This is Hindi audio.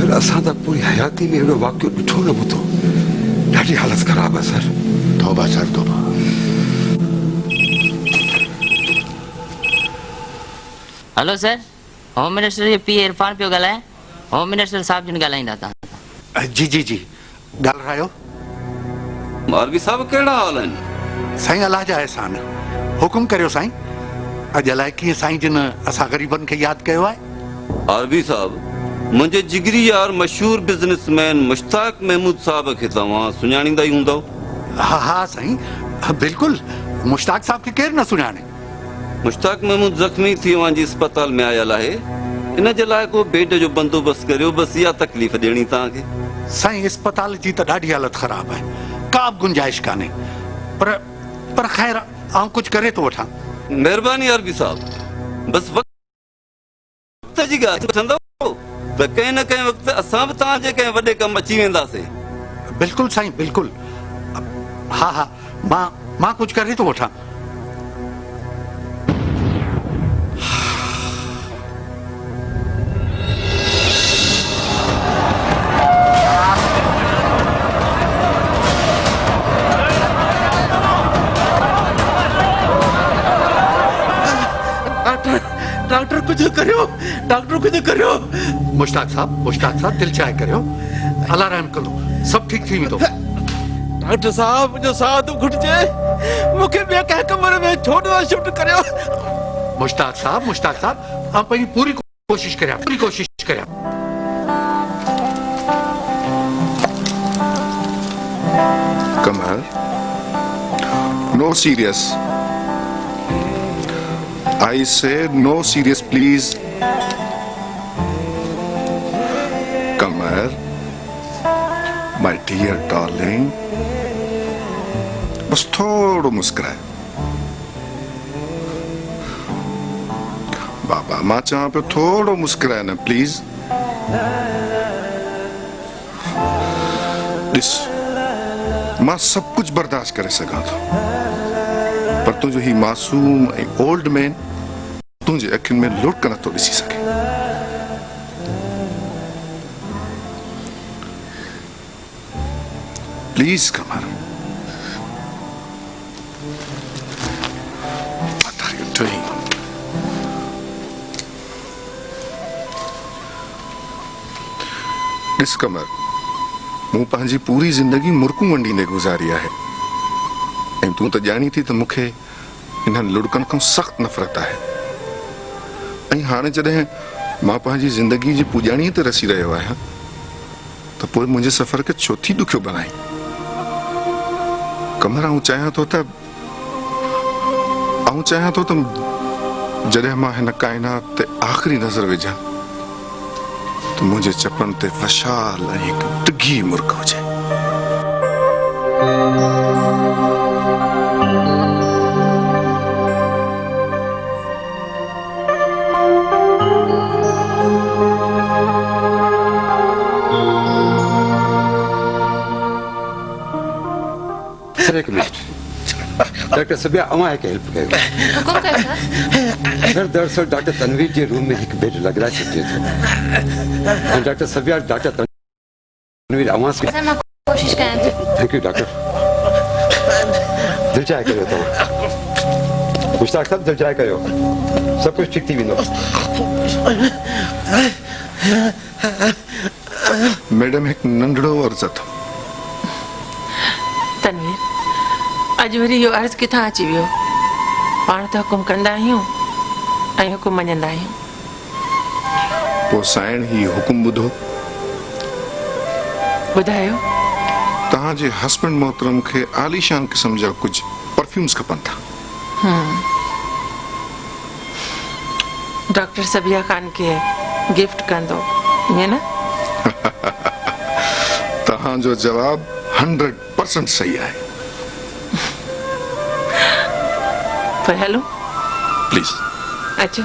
सर असां त पूरी हयाती में अहिड़ो वाक़ियो ॾिठो न ॿुधो। ॾाढी हालत ख़राब आहे सर। तौबा सर तौबा। Hello sir, home minister J P Irfan पियो ॻाल्हाए। होम मिनिस्टर साहब जिन ॻाल्हाईंदा तव्हां। जी जी जी ॻाल्हायो। मौलवी साहब कहिड़ा हाल आहिनि? साईं अलाह जा एहसान। हुकुम करियो साईं। अॼु अलाए कीअं साईं जिन असां ग़रीबनि खे यादि कयो आहे। मौलवी साहब, मुंहिंजे जिगरी यार मशहूर बिज़नेसमैन मुश्ताक महमूद साहब खे तव्हां सुञाणींदा ई हूंदव। हा हा साईं बिल्कुलु। मुश्ताक साहब खे केरु न सुञाणे। मुश्ताक महमूद ज़ख्मी थी मुंहिंजी अस्पताल में आयल आहे। इन जे लाइ को बेड जो बंदोबस्तु करियो। बसि इहा तकलीफ़ ॾियणी तव्हांखे। साईं अस्पताल जी त ॾाढी हालत ख़राब आहे। का बि गुंजाइश कान्हे। पर ख़ैर आउं कुझु करे थो वठां। महिरबानी अरबी साहब। बसि वक़्त जी ॻाल्हि वठंदव त कंहिं न कंहिं वक़्तु असां बि तव्हांजे कंहिं वॾे कमु अची वेंदासीं। बिल्कुलु साईं बिल्कुलु। हा हा मां कुझु करे थो वठां। डॉक्टर कुछ करियो। डॉक्टर कुछ करियो। मुश्ताक साहब दिल चाहे करियो। अल्लाह रहम कंदो। सब ठीक थी वेंदो। डॉक्टर साहब मुझे साथ घुटजे। मुखे ॿिए कंहिं कमरे में छो न शिफ्ट करियो। मुश्ताक साहब आप पूरी कोशिश करिया। कमल, no serious. I said no serious, please. Kamal, my dear darling, बस थोड़ा मुस्कुराए। बाबा मां चाह पे थोड़ा मुस्कुराए ना प्लीज। मां सब कुछ बर्दाश्त करे सका थो, पर तुझो ही मासूम ऐं ओल्ड मैन तुझे अखियुनि में लुढ़क नथो ॾिसी सघे। Please Qamar, what are you doing? ॾिस कमर, मूं पंहिंजी पूरी ज़िंदगी मुर्कूं वंडींदे गुज़ारी आहे ऐं तूं त ॼाणी थी त मूंखे इन्हनि लुढ़कनि खां सख़्त नफ़रत आहे। ऐं हाणे जॾहिं मां पंहिंजी ज़िंदगी जी पुॼाणीअ ते रसी रहियो आहियां त पोइ मुंहिंजे सफ़र खे छो थी ॾुखियो बणाई। कमर, आऊं चाहियां थो त जॾहिं मां हिन काइनात ते आख़िरी नज़र विझां त मुंहिंजे चपनि ते वशाल ऐं हिकु डिघी मुर्क हुजे। एक मिनट डॉक्टर सबिया, अवां हिकु हेल्प कयो। हुकुम कयो सर। सर दरअसल डॉक्टर तनवीर जे रूम में हिकु बेड लॻाए छॾिजे थो। डॉक्टर सबिया, डॉक्टर तनवीर अवां सर मां कोशिश कयां थी। Thank you doctor. दिल चाहे करियो तव्हां। मुश्ताक साहब दिल चाहे करियो, सब कुछ ठीक थी वेंदो। मैडम हिकु नंढड़ो अर्ज़ अथव। तनवीर, अॼु वरी इहो अर्ज़ किथां अची वियो। पाण त हुकुम कंदा आहियूं ऐं हुकुम मञंदा आहियूं। पोइ साइण ही हुकुम ॿुधो। ॿुधायो। तव्हांजे हस्बैंड मोहतरम खे आलीशान क़िस्म जा कुछ परफ्यूम्स खपनि था। डॉक्टर सबिया खान के गिफ्ट कंदो, ईअं न? तव्हांजो जवाब 100% सही आहे। पर हलो प्लीज अचो।